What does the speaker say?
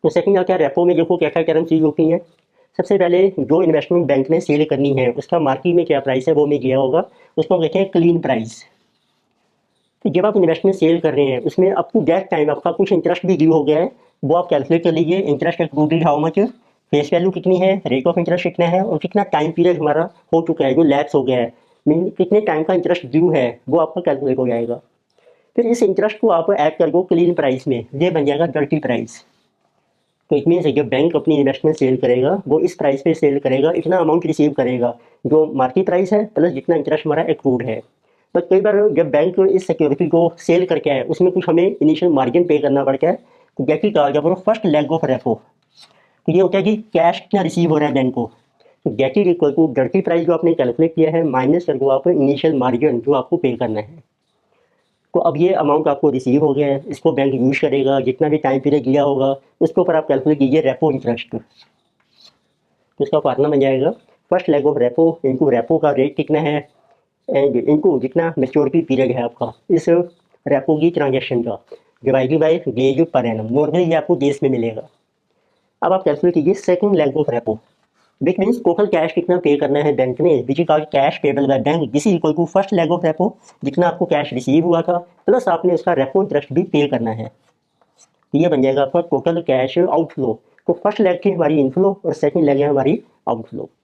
तो सेकंड क्या रेपो में देखो क्या क्या क्या चीज़ होती है। सबसे पहले जो इन्वेस्टमेंट बैंक ने सेल करनी है उसका मार्केट में क्या प्राइस है वो हमें दिया होगा, उसको हम कहते हैं क्लीन प्राइस। तो जब आप इन्वेस्टमेंट सेल कर रहे हैं उसमें अप टू दैट टाइम आपका कुछ इंटरेस्ट भी ड्यू हो गया है, वो आप कैलकुलेट कर लीजिए। Interest excluded how much, face value कितनी है, रेट ऑफ इंटरेस्ट कितना है और कितना टाइम पीरियड हमारा हो चुका है जो लैप्स हो गया है, मीन कितने टाइम का इंटरेस्ट ड्यू है वो आपका कैलकुलेट हो जाएगा। फिर इस इंटरेस्ट को आप ऐड कर दो क्लीन प्राइस में, ये बन जाएगा डर्टी प्राइस। तो इट मीन्स जब बैंक अपनी इन्वेस्टमेंट सेल करेगा वो इस प्राइस पे सेल करेगा, इतना अमाउंट रिसीव करेगा जो मार्केट प्राइस है प्लस जितना इंटरेस्ट हमारा एक्रूड है। बट कई बार जब बैंक इस सिक्योरिटी को सेल करके आए उसमें कुछ हमें इनिशियल मार्जिन पे करना पड़ता है। तो जैसे कहा जब फर्स्ट लेग ऑफ रेपो, तो ये होता है कि कैश कितना रिसीव हो रहा है बैंक को। तो get it equal to dirty price जो आपने कैलकुलेट किया है माइनस कर दो आप इनिशियल मार्जिन जो आपको पे करना है। तो अब ये अमाउंट आपको रिसीव हो गया है, इसको बैंक यूज करेगा, जितना भी टाइम पीरियड दिया होगा उसके ऊपर आप कैलकुलेट कीजिए रेपो इंटरेस्ट। तो इसका फार्मूला बन जाएगा first leg of repo into repo का रेट कितना है एंड इनको जितना मेच्योरिटी पीरियड है आपका इस रेपो की ट्रांजेक्शन का divided by days per annum. Normally ये आपको डेज में मिलेगा। अब आप कैलकुलेट कीजिए second leg of repo, which means total cash कितना पे करना है बैंक ने, which is called cash payable by bank, this is equal to first leg of repo, जितना आपको कैश रिसीव हुआ था प्लस आपने उसका रेपो इंटरेस्ट भी पे करना है। तो ये बन जाएगा आपका टोटल कैश आउटफ्लो। तो फर्स्ट लेग की हमारी इनफ्लो और सेकंड लेग है हमारी आउटफ्लो।